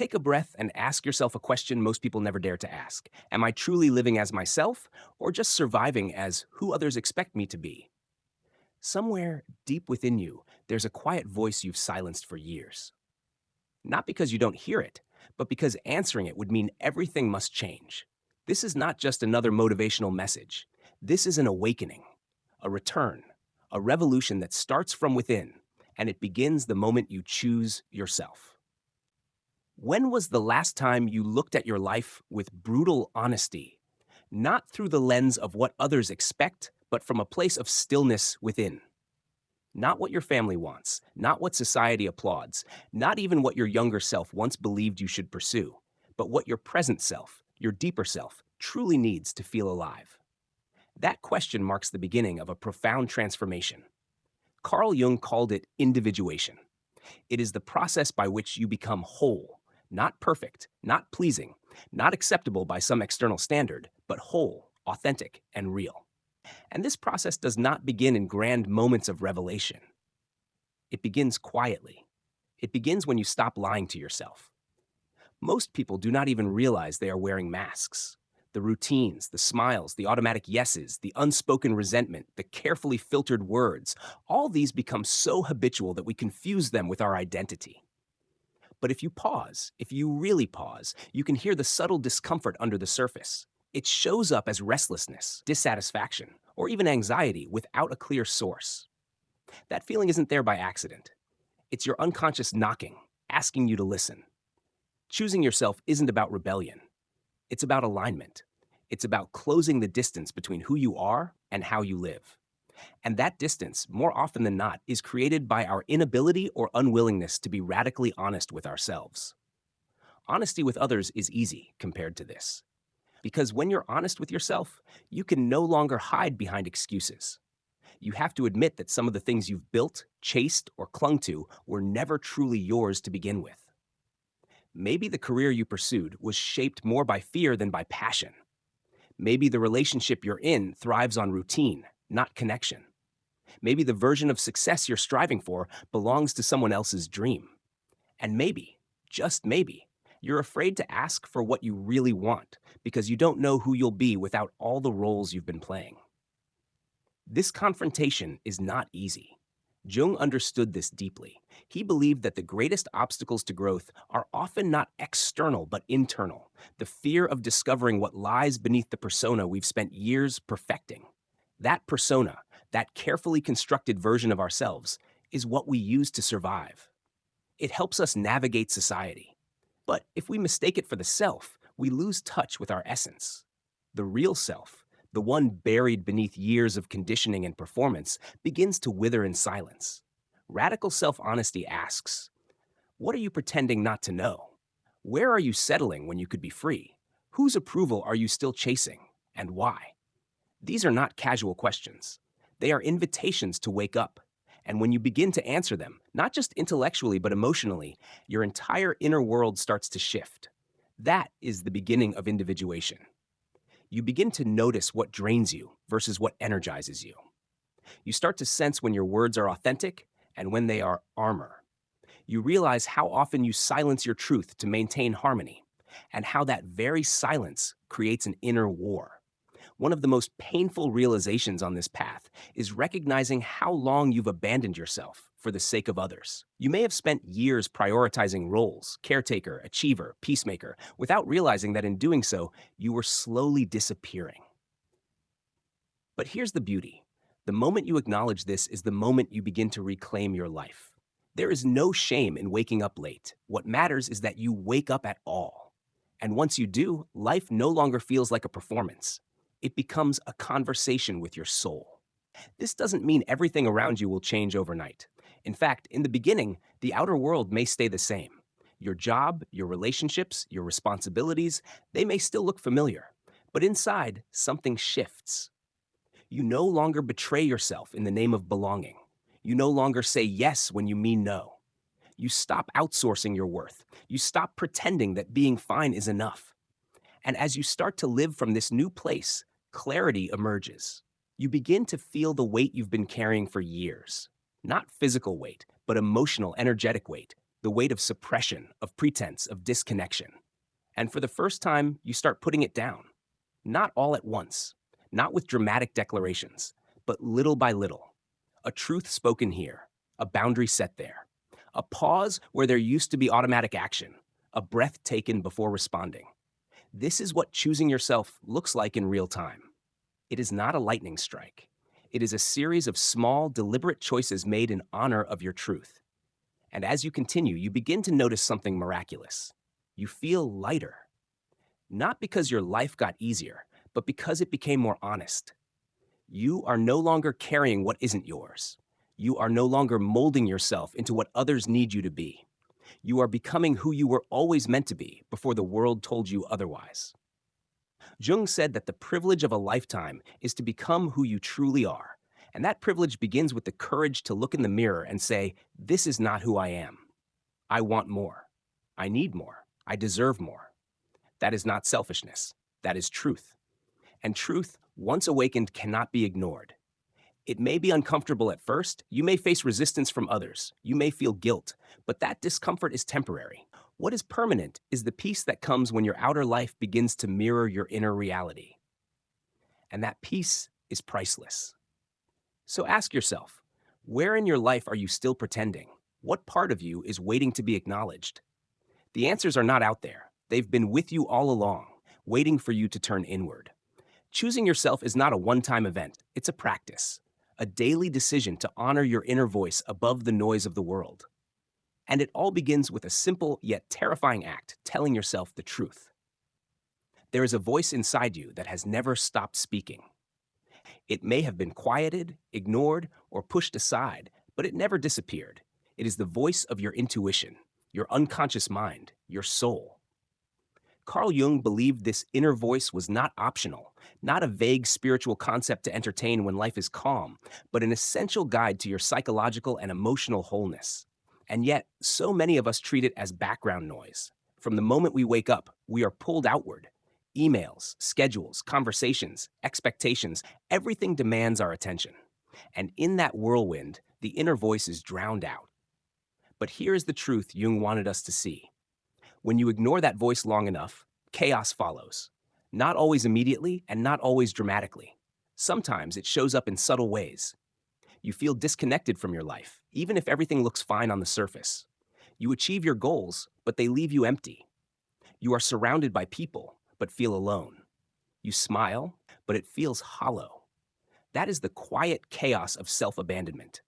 Take a breath and ask yourself a question most people never dare to ask. Am I truly living as myself or just surviving as who others expect me to be? Somewhere deep within you, there's a quiet voice you've silenced for years. Not because you don't hear it, but because answering it would mean everything must change. This is not just another motivational message. This is an awakening, a return, a revolution that starts from within, and it begins the moment you choose yourself. When was the last time you looked at your life with brutal honesty, not through the lens of what others expect, but from a place of stillness within? Not what your family wants, not what society applauds, not even what your younger self once believed you should pursue, but what your present self, your deeper self, truly needs to feel alive. That question marks the beginning of a profound transformation. Carl Jung called it individuation. It is the process by which you become whole, not perfect, not pleasing, not acceptable by some external standard, but whole, authentic, and real. And this process does not begin in grand moments of revelation. It begins quietly. It begins when you stop lying to yourself. Most people do not even realize they are wearing masks. The routines, the smiles, the automatic yeses, the unspoken resentment, the carefully filtered words, all these become so habitual that we confuse them with our identity. But if you pause, if you really pause, you can hear the subtle discomfort under the surface. It shows up as restlessness, dissatisfaction, or even anxiety without a clear source. That feeling isn't there by accident. It's your unconscious knocking, asking you to listen. Choosing yourself isn't about rebellion. It's about alignment. It's about closing the distance between who you are and how you live. And that distance, more often than not, is created by our inability or unwillingness to be radically honest with ourselves. Honesty with others is easy compared to this. Because when you're honest with yourself, you can no longer hide behind excuses. You have to admit that some of the things you've built, chased, or clung to were never truly yours to begin with. Maybe the career you pursued was shaped more by fear than by passion. Maybe the relationship you're in thrives on routine, not connection. Maybe the version of success you're striving for belongs to someone else's dream. And maybe, just maybe, you're afraid to ask for what you really want because you don't know who you'll be without all the roles you've been playing. This confrontation is not easy. Jung understood this deeply. He believed that the greatest obstacles to growth are often not external but internal, the fear of discovering what lies beneath the persona we've spent years perfecting. That persona, that carefully constructed version of ourselves, is what we use to survive. It helps us navigate society. But if we mistake it for the self, we lose touch with our essence. The real self, the one buried beneath years of conditioning and performance, begins to wither in silence. Radical self-honesty asks, what are you pretending not to know? Where are you settling when you could be free? Whose approval are you still chasing, and why? These are not casual questions. They are invitations to wake up. And when you begin to answer them, not just intellectually but emotionally, your entire inner world starts to shift. That is the beginning of individuation. You begin to notice what drains you versus what energizes you. You start to sense when your words are authentic and when they are armor. You realize how often you silence your truth to maintain harmony, and how that very silence creates an inner war. One of the most painful realizations on this path is recognizing how long you've abandoned yourself for the sake of others. You may have spent years prioritizing roles, caretaker, achiever, peacemaker, without realizing that in doing so, you were slowly disappearing. But here's the beauty. The moment you acknowledge this is the moment you begin to reclaim your life. There is no shame in waking up late. What matters is that you wake up at all. And once you do, life no longer feels like a performance. It becomes a conversation with your soul. This doesn't mean everything around you will change overnight. In fact, in the beginning, the outer world may stay the same. Your job, your relationships, your responsibilities, they may still look familiar. But inside, something shifts. You no longer betray yourself in the name of belonging. You no longer say yes when you mean no. You stop outsourcing your worth. You stop pretending that being fine is enough. And as you start to live from this new place, clarity emerges. You begin to feel the weight you've been carrying for years. Not physical weight, but emotional, energetic weight. the weight of suppression, of pretense, of disconnection. And for the first time, you start putting it down. Not all at once, not with dramatic declarations, but little by little. A truth spoken here, a boundary set there, a pause where there used to be automatic action, a breath taken before responding. This is what choosing yourself looks like in real time. It is not a lightning strike. It is a series of small, deliberate choices made in honor of your truth. And as you continue, you begin to notice something miraculous. You feel lighter. Not because your life got easier, but because it became more honest. You are no longer carrying what isn't yours. You are no longer molding yourself into what others need you to be. You are becoming who you were always meant to be before the world told you otherwise. Jung said that the privilege of a lifetime is to become who you truly are. And that privilege begins with the courage to look in the mirror and say, "This is not who I am. I want more. I need more. I deserve more." That is not selfishness. That is truth. And truth, once awakened, cannot be ignored. It may be uncomfortable at first. You may face resistance from others. You may feel guilt, but that discomfort is temporary. What is permanent is the peace that comes when your outer life begins to mirror your inner reality. And that peace is priceless. So ask yourself, where in your life are you still pretending? What part of you is waiting to be acknowledged? The answers are not out there. They've been with you all along, waiting for you to turn inward. Choosing yourself is not a one-time event. It's a practice, a daily decision to honor your inner voice above the noise of the world. And it all begins with a simple yet terrifying act, telling yourself the truth. There is a voice inside you that has never stopped speaking. It may have been quieted, ignored, or pushed aside, but it never disappeared. It is the voice of your intuition, your unconscious mind, your soul. Carl Jung believed this inner voice was not optional, not a vague spiritual concept to entertain when life is calm, but an essential guide to your psychological and emotional wholeness. And yet, so many of us treat it as background noise. From the moment we wake up, we are pulled outward. Emails, schedules, conversations, expectations, everything demands our attention. And in that whirlwind, the inner voice is drowned out. But here is the truth Jung wanted us to see. When you ignore that voice long enough, chaos follows. Not always immediately and not always dramatically. Sometimes it shows up in subtle ways. You feel disconnected from your life, even if everything looks fine on the surface. You achieve your goals, but they leave you empty. You are surrounded by people, but feel alone. You smile, but it feels hollow. That is the quiet chaos of self-abandonment.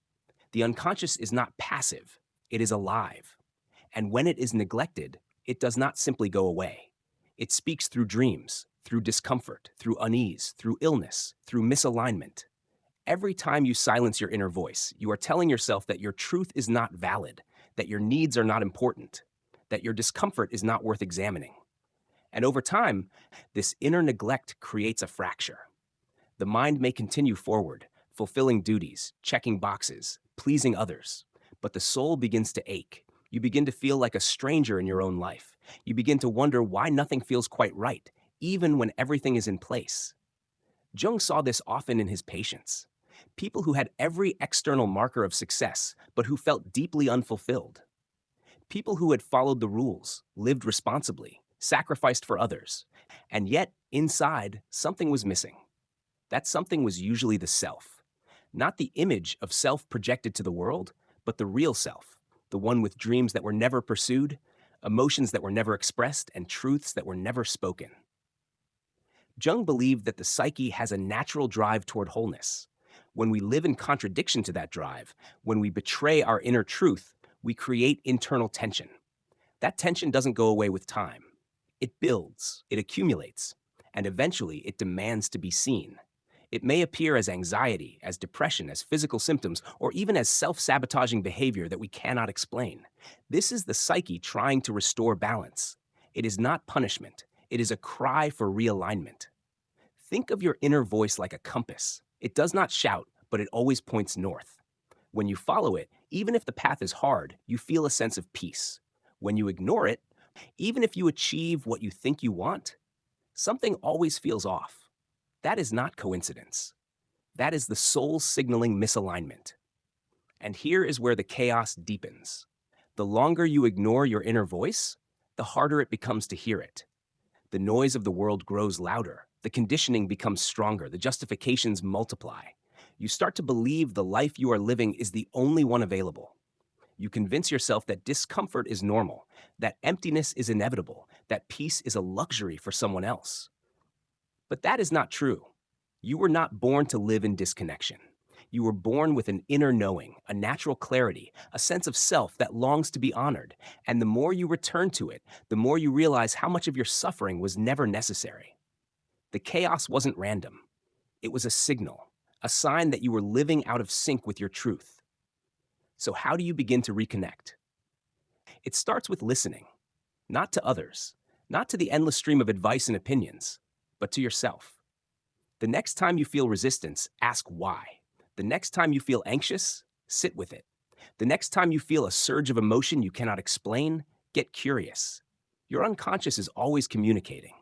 The unconscious is not passive, it is alive. And when it is neglected, it does not simply go away. It speaks through dreams, through discomfort, through unease, through illness, through misalignment. Every time you silence your inner voice, you are telling yourself that your truth is not valid, that your needs are not important, that your discomfort is not worth examining. And over time, this inner neglect creates a fracture. The mind may continue forward, fulfilling duties, checking boxes, pleasing others, but the soul begins to ache. You begin to feel like a stranger in your own life. You begin to wonder why nothing feels quite right, even when everything is in place. Jung saw this often in his patients. People who had every external marker of success, but who felt deeply unfulfilled. People who had followed the rules, lived responsibly, sacrificed for others, and yet, inside, something was missing. That something was usually the self. Not the image of self projected to the world, but the real self, the one with dreams that were never pursued, emotions that were never expressed, and truths that were never spoken. Jung believed that the psyche has a natural drive toward wholeness. When we live in contradiction to that drive, when we betray our inner truth, we create internal tension. That tension doesn't go away with time. It builds, it accumulates, and eventually it demands to be seen. It may appear as anxiety, as depression, as physical symptoms, or even as self-sabotaging behavior that we cannot explain. This is the psyche trying to restore balance. It is not punishment. It is a cry for realignment. Think of your inner voice like a compass. It does not shout, but it always points north. When you follow it, even if the path is hard, you feel a sense of peace. When you ignore it, even if you achieve what you think you want, something always feels off. That is not coincidence. That is the soul signaling misalignment. And here is where the chaos deepens. The longer you ignore your inner voice, the harder it becomes to hear it. The noise of the world grows louder, the conditioning becomes stronger, the justifications multiply. You start to believe the life you are living is the only one available. You convince yourself that discomfort is normal, that emptiness is inevitable, that peace is a luxury for someone else. But that is not true. You were not born to live in disconnection. You were born with an inner knowing, a natural clarity, a sense of self that longs to be honored. And the more you return to it, the more you realize how much of your suffering was never necessary. The chaos wasn't random. It was a signal, a sign that you were living out of sync with your truth. So how do you begin to reconnect? It starts with listening, not to others, not to the endless stream of advice and opinions, but to yourself. The next time you feel resistance, ask why. The next time you feel anxious, sit with it. The next time you feel a surge of emotion you cannot explain, get curious. Your unconscious is always communicating.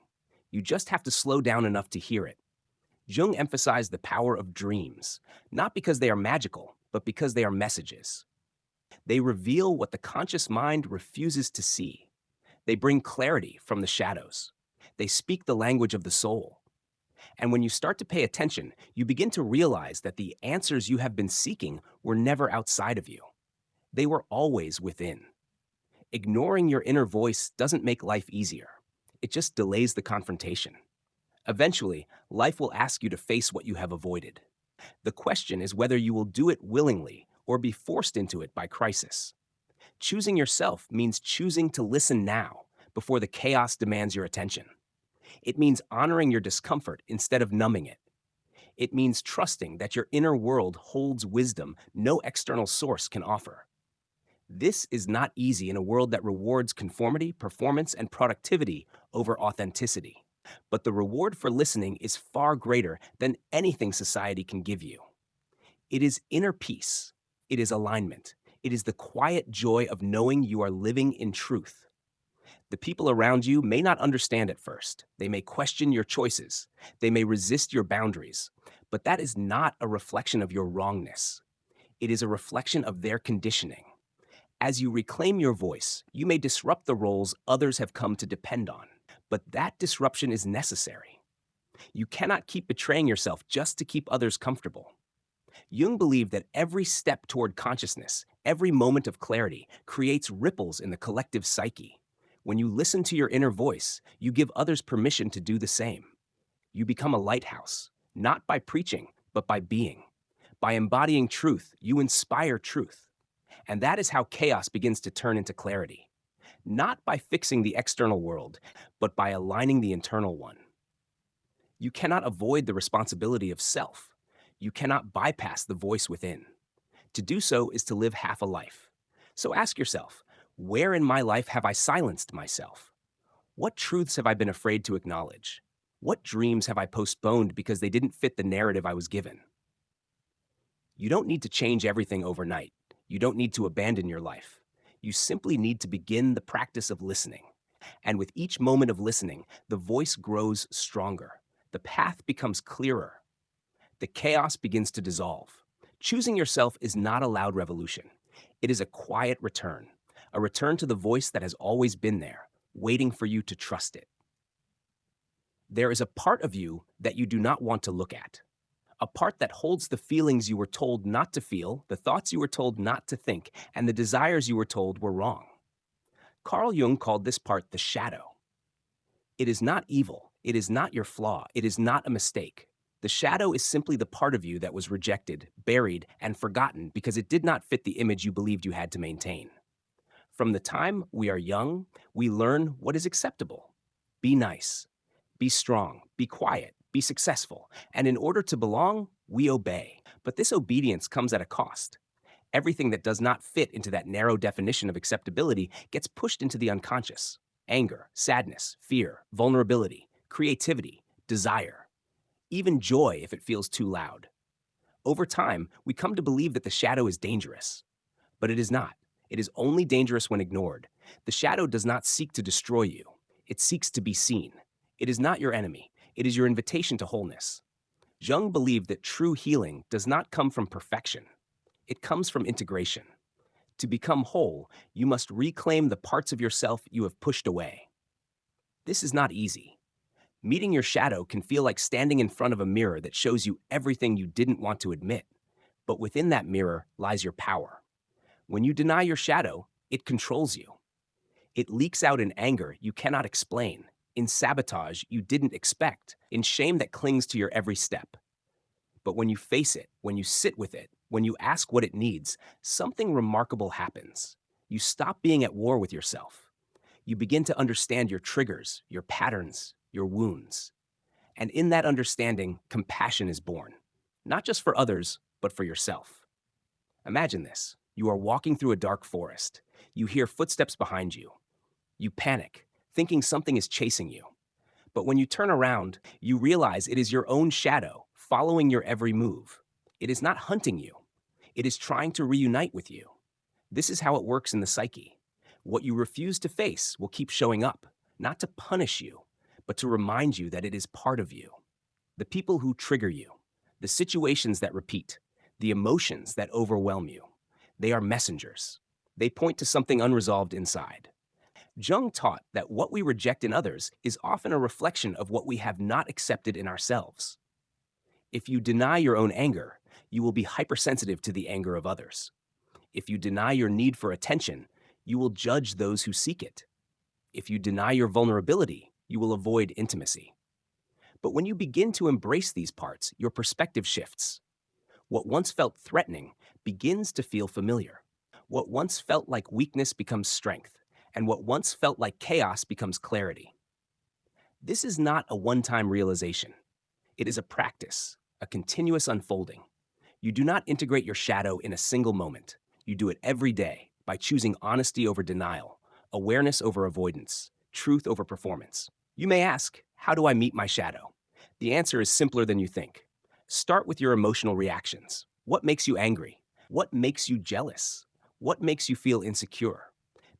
You just have to slow down enough to hear it. Jung emphasized the power of dreams, not because they are magical, but because they are messages. They reveal what the conscious mind refuses to see. They bring clarity from the shadows. They speak the language of the soul. And when you start to pay attention, you begin to realize that the answers you have been seeking were never outside of you. They were always within. Ignoring your inner voice doesn't make life easier. It just delays the confrontation. Eventually, life will ask you to face what you have avoided. The question is whether you will do it willingly or be forced into it by crisis. Choosing yourself means choosing to listen now, before the chaos demands your attention. It means honoring your discomfort instead of numbing it. It means trusting that your inner world holds wisdom no external source can offer. This is not easy in a world that rewards conformity, performance, and productivity over authenticity. But the reward for listening is far greater than anything society can give you. It is inner peace. It is alignment. It is the quiet joy of knowing you are living in truth. The people around you may not understand at first. They may question your choices. They may resist your boundaries. But that is not a reflection of your wrongness. It is a reflection of their conditioning. As you reclaim your voice, you may disrupt the roles others have come to depend on. But that disruption is necessary. You cannot keep betraying yourself just to keep others comfortable. Jung believed that every step toward consciousness, every moment of clarity, creates ripples in the collective psyche. When you listen to your inner voice, you give others permission to do the same. You become a lighthouse, not by preaching, but by being. By embodying truth, you inspire truth. And that is how chaos begins to turn into clarity. Not by fixing the external world, but by aligning the internal one. You cannot avoid the responsibility of self. You cannot bypass the voice within. To do so is to live half a life. So ask yourself, where in my life have I silenced myself? What truths have I been afraid to acknowledge? What dreams have I postponed because they didn't fit the narrative I was given? You don't need to change everything overnight. You don't need to abandon your life. You simply need to begin the practice of listening. And with each moment of listening, the voice grows stronger. The path becomes clearer. The chaos begins to dissolve. Choosing yourself is not a loud revolution. It is a quiet return, a return to the voice that has always been there, waiting for you to trust it. There is a part of you that you do not want to look at, a part that holds the feelings you were told not to feel, the thoughts you were told not to think, and the desires you were told were wrong. Carl Jung called this part the shadow. It is not evil. It is not your flaw. It is not a mistake. The shadow is simply the part of you that was rejected, buried, and forgotten because it did not fit the image you believed you had to maintain. From the time we are young, we learn what is acceptable. Be nice, be strong, be quiet, be successful, and in order to belong, we obey. But this obedience comes at a cost. Everything that does not fit into that narrow definition of acceptability gets pushed into the unconscious. Anger, sadness, fear, vulnerability, creativity, desire. Even joy if it feels too loud. Over time, we come to believe that the shadow is dangerous. But it is not. It is only dangerous when ignored. The shadow does not seek to destroy you. It seeks to be seen. It is not your enemy. It is your invitation to wholeness. Jung believed that true healing does not come from perfection. It comes from integration. To become whole, you must reclaim the parts of yourself you have pushed away. This is not easy. Meeting your shadow can feel like standing in front of a mirror that shows you everything you didn't want to admit. But within that mirror lies your power. When you deny your shadow, it controls you. It leaks out in anger you cannot explain, in sabotage you didn't expect, in shame that clings to your every step. But when you face it, when you sit with it, when you ask what it needs, something remarkable happens. You stop being at war with yourself. You begin to understand your triggers, your patterns, your wounds. And in that understanding, compassion is born. Not just for others, but for yourself. Imagine this. You are walking through a dark forest. You hear footsteps behind you. You panic, thinking something is chasing you. But when you turn around, you realize it is your own shadow following your every move. It is not hunting you. It is trying to reunite with you. This is how it works in the psyche. What you refuse to face will keep showing up, not to punish you, but to remind you that it is part of you. The people who trigger you, the situations that repeat, the emotions that overwhelm you, they are messengers. They point to something unresolved inside. Jung taught that what we reject in others is often a reflection of what we have not accepted in ourselves. If you deny your own anger, you will be hypersensitive to the anger of others. If you deny your need for attention, you will judge those who seek it. If you deny your vulnerability, you will avoid intimacy. But when you begin to embrace these parts, your perspective shifts. What once felt threatening begins to feel familiar. What once felt like weakness becomes strength, and what once felt like chaos becomes clarity. This is not a one-time realization. It is a practice, a continuous unfolding. You do not integrate your shadow in a single moment. You do it every day by choosing honesty over denial, awareness over avoidance, truth over performance. You may ask, how do I meet my shadow? The answer is simpler than you think. Start with your emotional reactions. What makes you angry? What makes you jealous? What makes you feel insecure?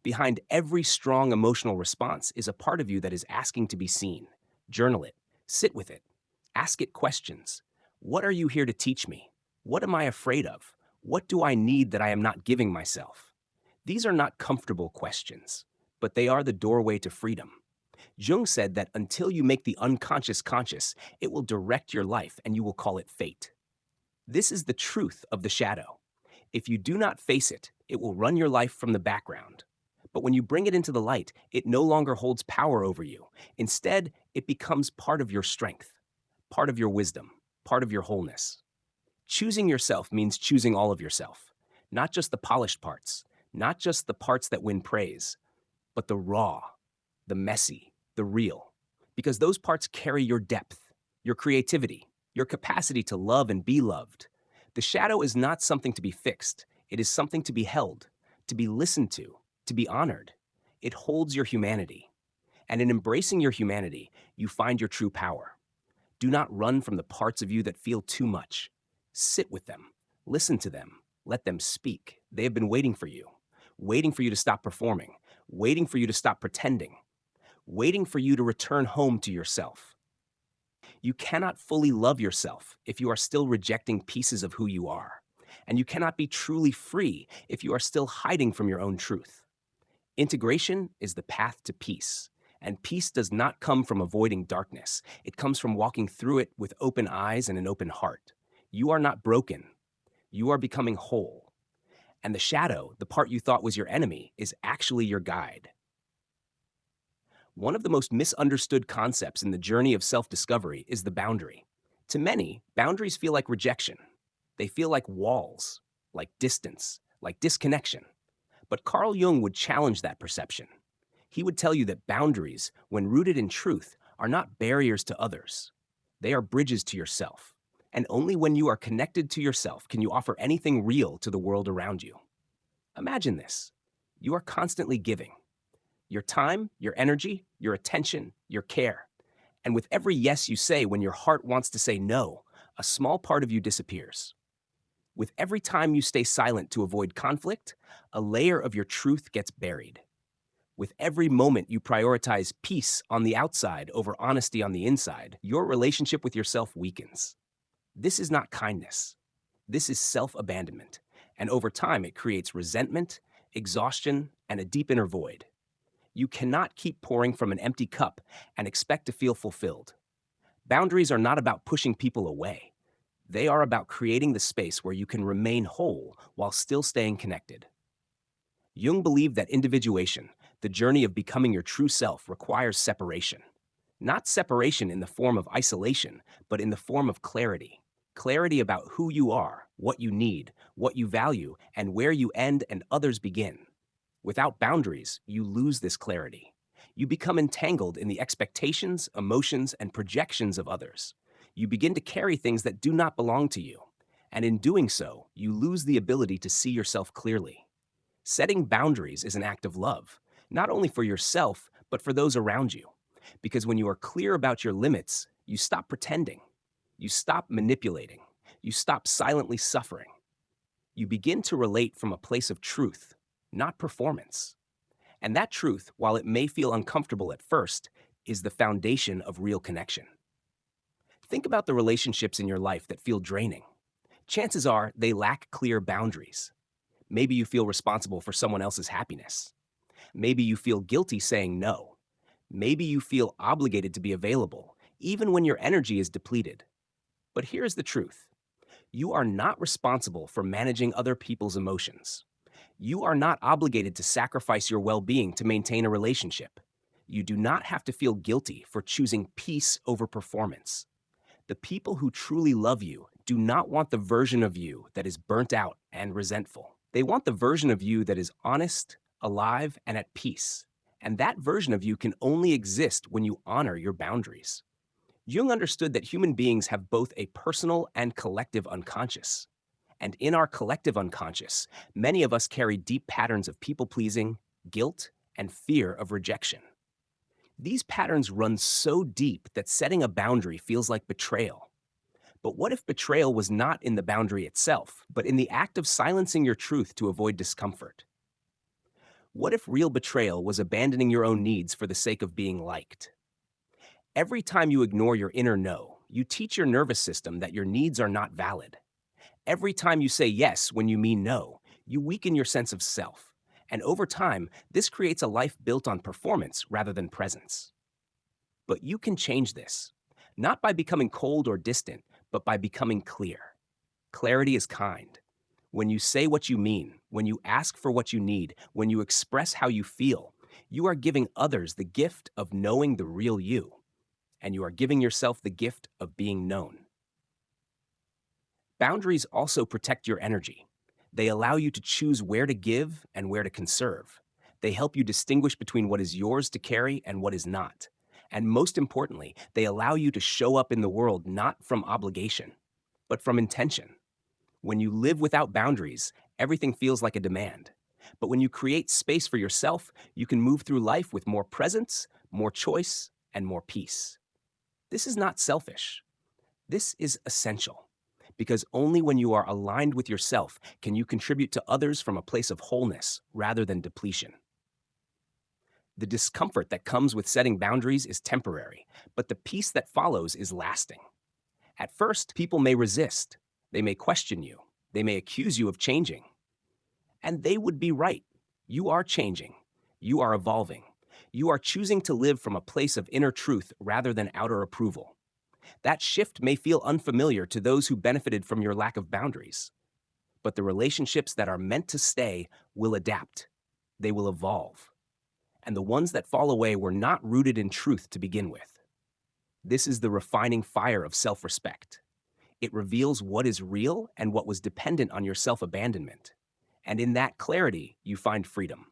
Behind every strong emotional response is a part of you that is asking to be seen. Journal it. Sit with it. Ask it questions. What are you here to teach me? What am I afraid of? What do I need that I am not giving myself? These are not comfortable questions, but they are the doorway to freedom. Jung said that until you make the unconscious conscious, it will direct your life and you will call it fate. This is the truth of the shadow. If you do not face it, it will run your life from the background. But when you bring it into the light, it no longer holds power over you. Instead, it becomes part of your strength, part of your wisdom, part of your wholeness. Choosing yourself means choosing all of yourself, not just the polished parts, not just the parts that win praise, but the raw, the messy, the real. Because those parts carry your depth, your creativity, your capacity to love and be loved. The shadow is not something to be fixed. It is something to be held, to be listened to be honored. It holds your humanity. And in embracing your humanity, you find your true power. Do not run from the parts of you that feel too much. Sit with them. Listen to them. Let them speak. They have been waiting for you to stop performing, waiting for you to stop pretending, waiting for you to return home to yourself. You cannot fully love yourself if you are still rejecting pieces of who you are. And you cannot be truly free if you are still hiding from your own truth. Integration is the path to peace. And peace does not come from avoiding darkness. It comes from walking through it with open eyes and an open heart. You are not broken. You are becoming whole. And the shadow, the part you thought was your enemy, is actually your guide. One of the most misunderstood concepts in the journey of self-discovery is the boundary. To many, boundaries feel like rejection. They feel like walls, like distance, like disconnection. But Carl Jung would challenge that perception. He would tell you that boundaries, when rooted in truth, are not barriers to others. They are bridges to yourself. And only when you are connected to yourself can you offer anything real to the world around you. Imagine this. You are constantly giving. Your time, your energy, your attention, your care. And with every yes you say when your heart wants to say no, a small part of you disappears. With every time you stay silent to avoid conflict, a layer of your truth gets buried. With every moment you prioritize peace on the outside over honesty on the inside, your relationship with yourself weakens. This is not kindness. This is self-abandonment. And over time, it creates resentment, exhaustion, and a deep inner void. You cannot keep pouring from an empty cup and expect to feel fulfilled. Boundaries are not about pushing people away. They are about creating the space where you can remain whole while still staying connected. Jung believed that individuation, the journey of becoming your true self, requires separation. Not separation in the form of isolation, but in the form of clarity. Clarity about who you are, what you need, what you value, and where you end and others begin. Without boundaries, you lose this clarity. You become entangled in the expectations, emotions, and projections of others. You begin to carry things that do not belong to you. And in doing so, you lose the ability to see yourself clearly. Setting boundaries is an act of love, not only for yourself, but for those around you. Because when you are clear about your limits, you stop pretending. You stop manipulating. You stop silently suffering. You begin to relate from a place of truth, not performance. And that truth, while it may feel uncomfortable at first, is the foundation of real connection. Think about the relationships in your life that feel draining. Chances are they lack clear boundaries. Maybe you feel responsible for someone else's happiness. Maybe you feel guilty saying no. Maybe you feel obligated to be available, even when your energy is depleted. But here's the truth. You are not responsible for managing other people's emotions. You are not obligated to sacrifice your well-being to maintain a relationship. You do not have to feel guilty for choosing peace over performance. The people who truly love you do not want the version of you that is burnt out and resentful. They want the version of you that is honest, alive, and at peace. And that version of you can only exist when you honor your boundaries. Jung understood that human beings have both a personal and collective unconscious. And in our collective unconscious, many of us carry deep patterns of people-pleasing, guilt, and fear of rejection. These patterns run so deep that setting a boundary feels like betrayal. But what if betrayal was not in the boundary itself, but in the act of silencing your truth to avoid discomfort? What if real betrayal was abandoning your own needs for the sake of being liked? Every time you ignore your inner no, you teach your nervous system that your needs are not valid. Every time you say yes when you mean no, you weaken your sense of self. And over time, this creates a life built on performance rather than presence. But you can change this, not by becoming cold or distant, but by becoming clear. Clarity is kind. When you say what you mean, when you ask for what you need, when you express how you feel, you are giving others the gift of knowing the real you, and you are giving yourself the gift of being known. Boundaries also protect your energy. They allow you to choose where to give and where to conserve. They help you distinguish between what is yours to carry and what is not. And most importantly, they allow you to show up in the world not from obligation, but from intention. When you live without boundaries, everything feels like a demand. But when you create space for yourself, you can move through life with more presence, more choice, and more peace. This is not selfish. This is essential. Because only when you are aligned with yourself can you contribute to others from a place of wholeness rather than depletion. The discomfort that comes with setting boundaries is temporary, but the peace that follows is lasting. At first, people may resist. They may question you. They may accuse you of changing. And they would be right. You are changing. You are evolving. You are choosing to live from a place of inner truth rather than outer approval. That shift may feel unfamiliar to those who benefited from your lack of boundaries. But the relationships that are meant to stay will adapt. They will evolve. And the ones that fall away were not rooted in truth to begin with. This is the refining fire of self-respect. It reveals what is real and what was dependent on your self-abandonment. And in that clarity, you find freedom.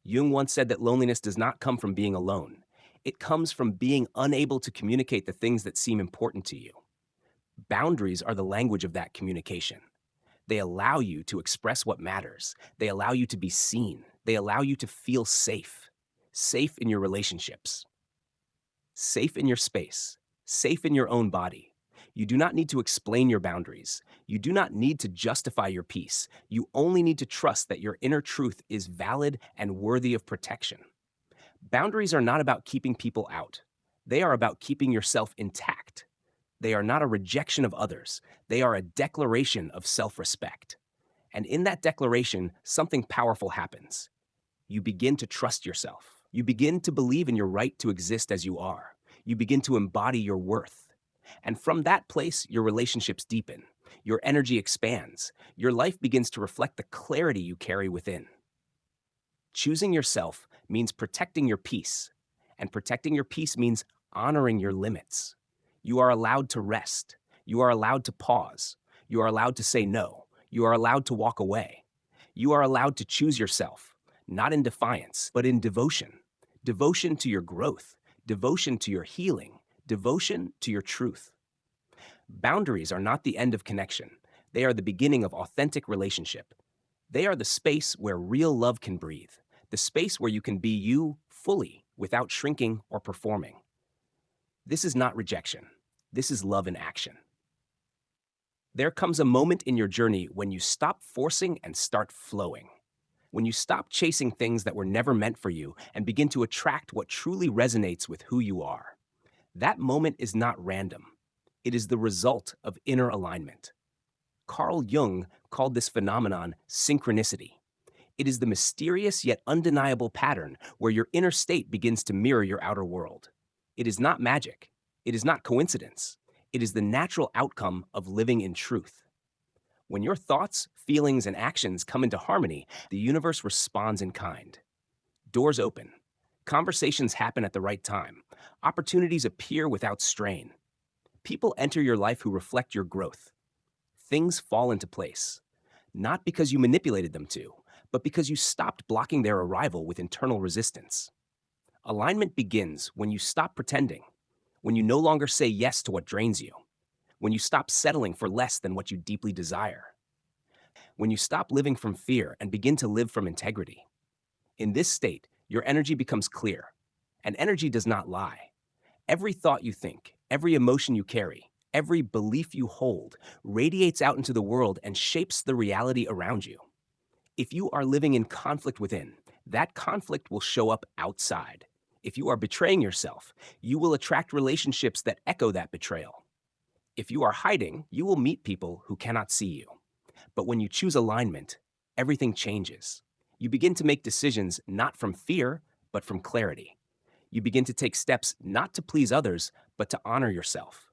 Jung once said that loneliness does not come from being alone. It comes from being unable to communicate the things that seem important to you. Boundaries are the language of that communication. They allow you to express what matters. They allow you to be seen. They allow you to feel safe. Safe in your relationships. Safe in your space. Safe in your own body. You do not need to explain your boundaries. You do not need to justify your peace. You only need to trust that your inner truth is valid and worthy of protection. Boundaries are not about keeping people out. They are about keeping yourself intact. They are not a rejection of others. They are a declaration of self-respect. And in that declaration, something powerful happens. You begin to trust yourself. You begin to believe in your right to exist as you are. You begin to embody your worth. And from that place, your relationships deepen. Your energy expands. Your life begins to reflect the clarity you carry within. Choosing yourself means protecting your peace. And protecting your peace means honoring your limits. You are allowed to rest. You are allowed to pause. You are allowed to say no. You are allowed to walk away. You are allowed to choose yourself, not in defiance, but in devotion. Devotion to your growth, devotion to your healing, devotion to your truth. Boundaries are not the end of connection. They are the beginning of authentic relationship. They are the space where real love can breathe, the space where you can be you fully without shrinking or performing. This is not rejection. This is love in action. There comes a moment in your journey when you stop forcing and start flowing. When you stop chasing things that were never meant for you and begin to attract what truly resonates with who you are. That moment is not random. It is the result of inner alignment. Carl Jung called this phenomenon synchronicity. It is the mysterious yet undeniable pattern where your inner state begins to mirror your outer world. It is not magic. It is not coincidence. It is the natural outcome of living in truth. When your thoughts, feelings, and actions come into harmony, the universe responds in kind. Doors open. Conversations happen at the right time. Opportunities appear without strain. People enter your life who reflect your growth. Things fall into place, not because you manipulated them to, but because you stopped blocking their arrival with internal resistance. Alignment begins when you stop pretending, when you no longer say yes to what drains you, when you stop settling for less than what you deeply desire, when you stop living from fear and begin to live from integrity. In this state, your energy becomes clear, and energy does not lie. Every thought you think, every emotion you carry, every belief you hold radiates out into the world and shapes the reality around you. If you are living in conflict within, that conflict will show up outside. If you are betraying yourself, you will attract relationships that echo that betrayal. If you are hiding, you will meet people who cannot see you. But when you choose alignment, everything changes. You begin to make decisions not from fear, but from clarity. You begin to take steps not to please others, but to honor yourself.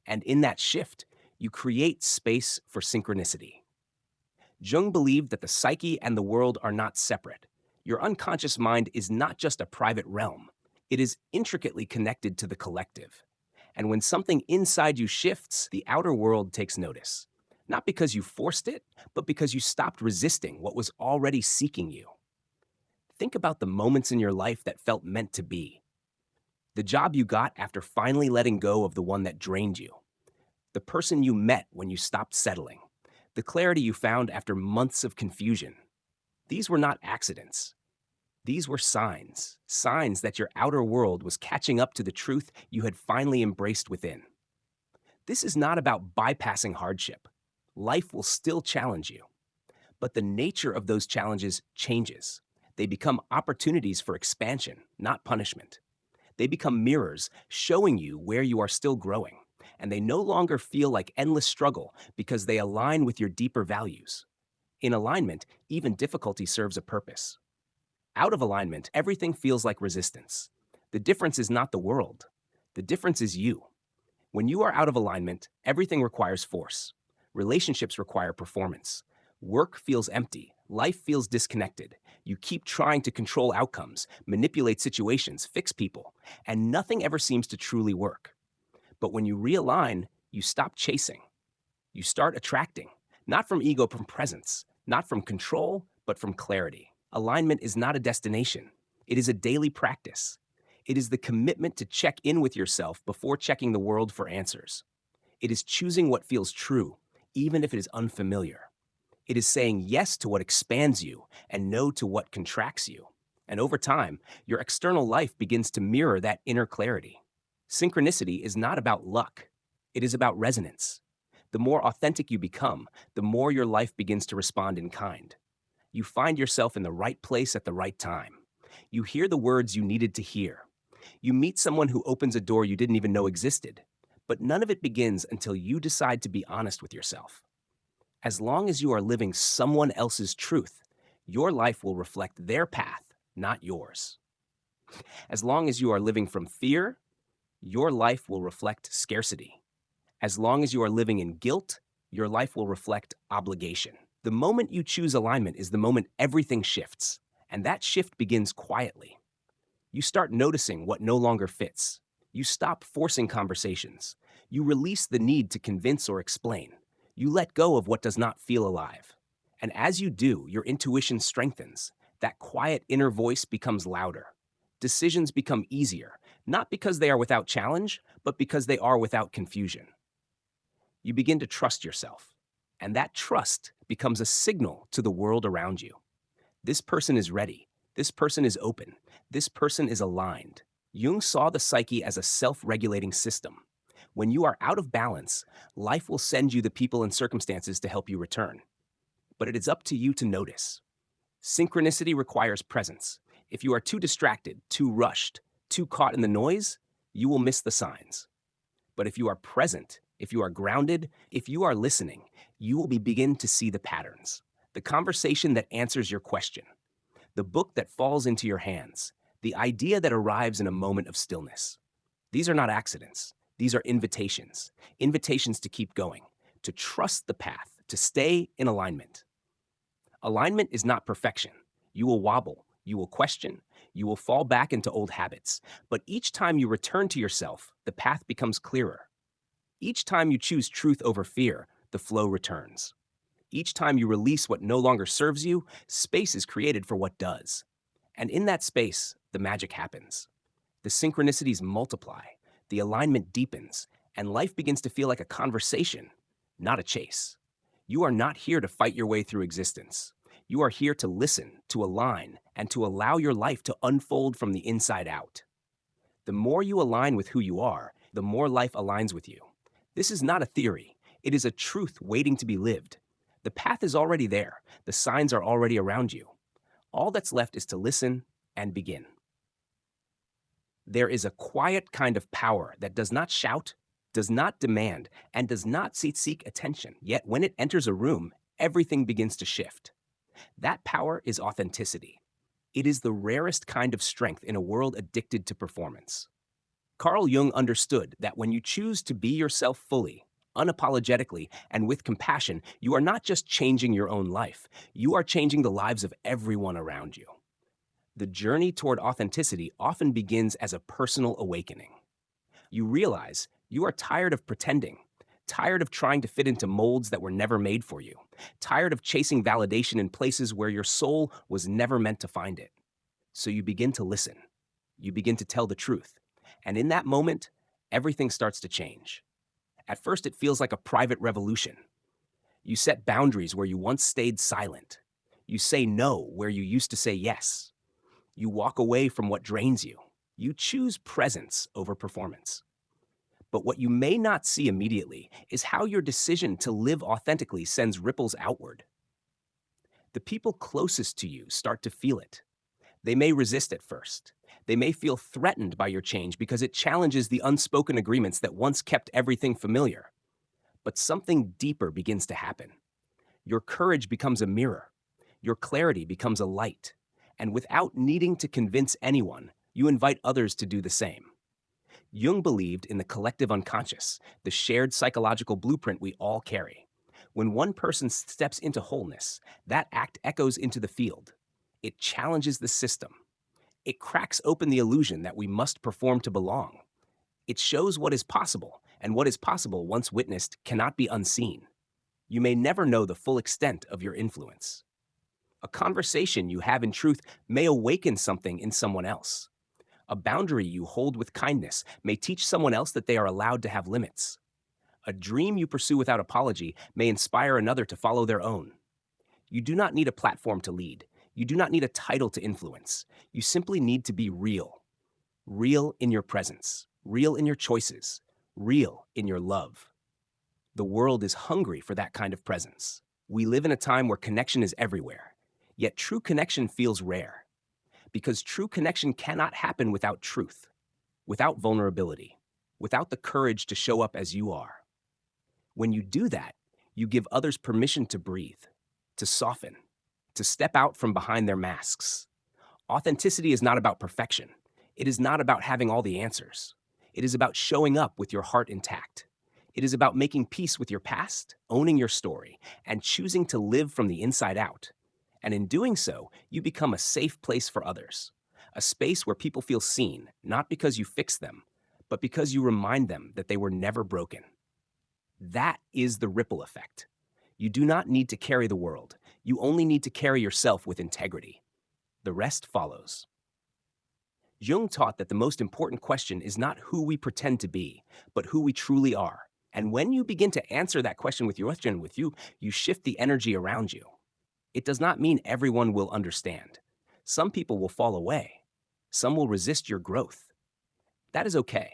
And in that shift, you create space for synchronicity. Jung believed that the psyche and the world are not separate. Your unconscious mind is not just a private realm. It is intricately connected to the collective. And when something inside you shifts, the outer world takes notice. Not because you forced it, but because you stopped resisting what was already seeking you. Think about the moments in your life that felt meant to be. The job you got after finally letting go of the one that drained you. The person you met when you stopped settling. The clarity you found after months of confusion. These were not accidents. These were signs, signs that your outer world was catching up to the truth you had finally embraced within. This is not about bypassing hardship. Life will still challenge you. But the nature of those challenges changes. They become opportunities for expansion, not punishment. They become mirrors showing you where you are still growing, and they no longer feel like endless struggle because they align with your deeper values. In alignment, even difficulty serves a purpose. Out of alignment, everything feels like resistance. The difference is not the world. The difference is you. When you are out of alignment, everything requires force. Relationships require performance. Work feels empty. Life feels disconnected. You keep trying to control outcomes, manipulate situations, fix people, and nothing ever seems to truly work. But when you realign, you stop chasing. You start attracting, not from ego, from presence, not from control, but from clarity. Alignment is not a destination. It is a daily practice. It is the commitment to check in with yourself before checking the world for answers. It is choosing what feels true, even if it is unfamiliar. It is saying yes to what expands you and no to what contracts you. And over time, your external life begins to mirror that inner clarity. Synchronicity is not about luck. It is about resonance. The more authentic you become, the more your life begins to respond in kind. You find yourself in the right place at the right time. You hear the words you needed to hear. You meet someone who opens a door you didn't even know existed. But none of it begins until you decide to be honest with yourself. As long as you are living someone else's truth, your life will reflect their path, not yours. As long as you are living from fear, your life will reflect scarcity. As long as you are living in guilt, your life will reflect obligation. The moment you choose alignment is the moment everything shifts, and that shift begins quietly. You start noticing what no longer fits. You stop forcing conversations. You release the need to convince or explain. You let go of what does not feel alive. And as you do, your intuition strengthens. That quiet inner voice becomes louder. Decisions become easier, not because they are without challenge, but because they are without confusion. You begin to trust yourself, and that trust becomes a signal to the world around you. This person is ready. This person is open. This person is aligned. Jung saw the psyche as a self-regulating system. When you are out of balance, life will send you the people and circumstances to help you return. But it is up to you to notice. Synchronicity requires presence. If you are too distracted, too rushed, too caught in the noise, you will miss the signs. But if you are present, if you are grounded, if you are listening, you will begin to see the patterns. The conversation that answers your question, the book that falls into your hands, the idea that arrives in a moment of stillness. These are not accidents. These are invitations. Invitations to keep going, to trust the path, to stay in alignment. Alignment is not perfection. You will wobble, you will question, you will fall back into old habits. But each time you return to yourself, the path becomes clearer. Each time you choose truth over fear, the flow returns. Each time you release what no longer serves you, space is created for what does. And in that space, the magic happens. The synchronicities multiply, the alignment deepens, and life begins to feel like a conversation, not a chase. You are not here to fight your way through existence. You are here to listen, to align, and to allow your life to unfold from the inside out. The more you align with who you are, the more life aligns with you. This is not a theory. It is a truth waiting to be lived. The path is already there. The signs are already around you. All that's left is to listen and begin. There is a quiet kind of power that does not shout, does not demand, and does not seek attention. Yet when it enters a room, everything begins to shift. That power is authenticity. It is the rarest kind of strength in a world addicted to performance. Carl Jung understood that when you choose to be yourself fully, unapologetically, and with compassion, you are not just changing your own life, you are changing the lives of everyone around you. The journey toward authenticity often begins as a personal awakening. You realize you are tired of pretending, tired of trying to fit into molds that were never made for you, tired of chasing validation in places where your soul was never meant to find it. So you begin to listen. You begin to tell the truth. And in that moment, everything starts to change. At first, it feels like a private revolution. You set boundaries where you once stayed silent. You say no where you used to say yes. You walk away from what drains you. You choose presence over performance. But what you may not see immediately is how your decision to live authentically sends ripples outward. The people closest to you start to feel it. They may resist at first. They may feel threatened by your change because it challenges the unspoken agreements that once kept everything familiar. But something deeper begins to happen. Your courage becomes a mirror. Your clarity becomes a light. And without needing to convince anyone, you invite others to do the same. Jung believed in the collective unconscious, the shared psychological blueprint we all carry. When one person steps into wholeness, that act echoes into the field. It challenges the system. It cracks open the illusion that we must perform to belong. It shows what is possible, and what is possible once witnessed cannot be unseen. You may never know the full extent of your influence. A conversation you have in truth may awaken something in someone else. A boundary you hold with kindness may teach someone else that they are allowed to have limits. A dream you pursue without apology may inspire another to follow their own. You do not need a platform to lead. You do not need a title to influence. You simply need to be real. Real in your presence, real in your choices, real in your love. The world is hungry for that kind of presence. We live in a time where connection is everywhere, yet true connection feels rare. Because true connection cannot happen without truth, without vulnerability, without the courage to show up as you are. When you do that, You give others permission to breathe, to soften, to step out from behind their masks. Authenticity is not about perfection. It is not about having all the answers. It is about showing up with your heart intact. It is about making peace with your past, owning your story, and choosing to live from the inside out. And in doing so, you become a safe place for others, a space where people feel seen, not because you fix them, but because you remind them that they were never broken. That is the ripple effect. You do not need to carry the world. You only need to carry yourself with integrity. The rest follows. Jung taught that the most important question is not who we pretend to be, but who we truly are. And when you begin to answer that question with you shift the energy around you. It does not mean everyone will understand. Some people will fall away. Some will resist your growth. That is okay.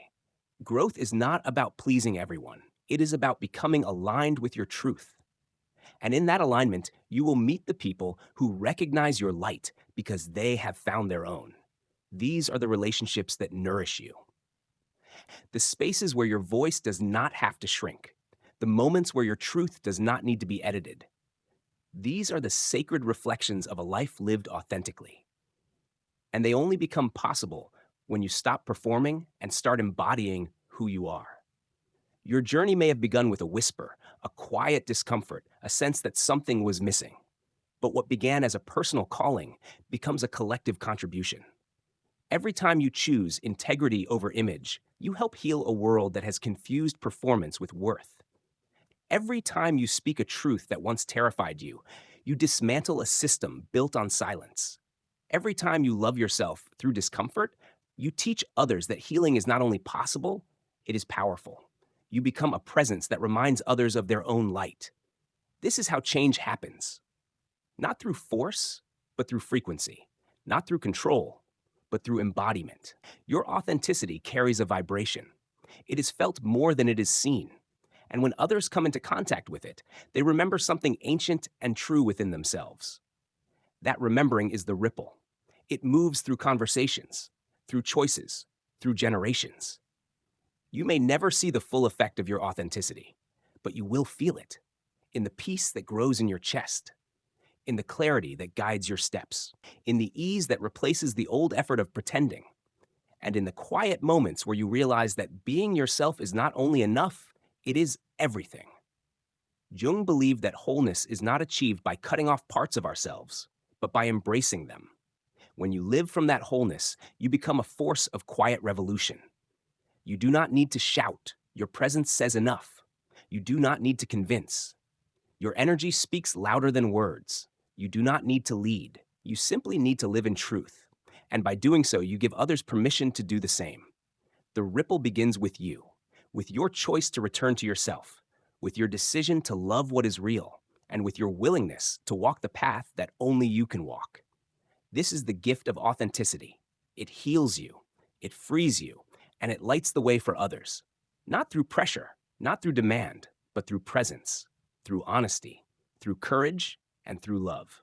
Growth is not about pleasing everyone. It is about becoming aligned with your truth. And in that alignment, you will meet the people who recognize your light because they have found their own. These are the relationships that nourish you. The spaces where your voice does not have to shrink. The moments where your truth does not need to be edited. These are the sacred reflections of a life lived authentically. And they only become possible when you stop performing and start embodying who you are. Your journey may have begun with a whisper, a quiet discomfort, a sense that something was missing. But what began as a personal calling becomes a collective contribution. Every time you choose integrity over image, you help heal a world that has confused performance with worth. Every time you speak a truth that once terrified you, you dismantle a system built on silence. Every time you love yourself through discomfort, you teach others that healing is not only possible, it is powerful. You become a presence that reminds others of their own light. This is how change happens. Not through force, but through frequency. Not through control, but through embodiment. Your authenticity carries a vibration. It is felt more than it is seen. And when others come into contact with it, they remember something ancient and true within themselves. That remembering is the ripple. It moves through conversations, through choices, through generations. You may never see the full effect of your authenticity, but you will feel it in the peace that grows in your chest, in the clarity that guides your steps, in the ease that replaces the old effort of pretending, and in the quiet moments where you realize that being yourself is not only enough, it is everything. Jung believed that wholeness is not achieved by cutting off parts of ourselves, but by embracing them. When you live from that wholeness, you become a force of quiet revolution. You do not need to shout. Your presence says enough. You do not need to convince. Your energy speaks louder than words. You do not need to lead. You simply need to live in truth. And by doing so, you give others permission to do the same. The ripple begins with your choice to return to yourself, with your decision to love what is real, and with your willingness to walk the path that only you can walk. This is the gift of authenticity. It heals you, it frees you, and it lights the way for others. Not through pressure, not through demand, but through presence, through honesty, through courage, and through love.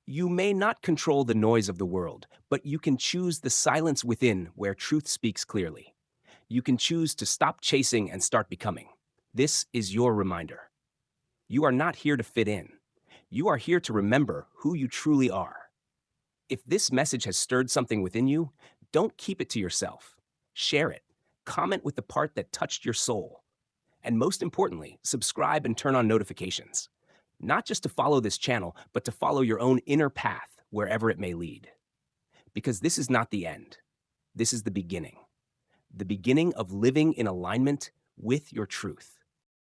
You may not control the noise of the world, but you can choose the silence within where truth speaks clearly. You can choose to stop chasing and start becoming. This is your reminder. You are not here to fit in. You are here to remember who you truly are. If this message has stirred something within you, don't keep it to yourself. Share it. Comment with the part that touched your soul. And most importantly, subscribe and turn on notifications. Not just to follow this channel, but to follow your own inner path wherever it may lead. Because this is not the end. This is the beginning. The beginning of living in alignment with your truth.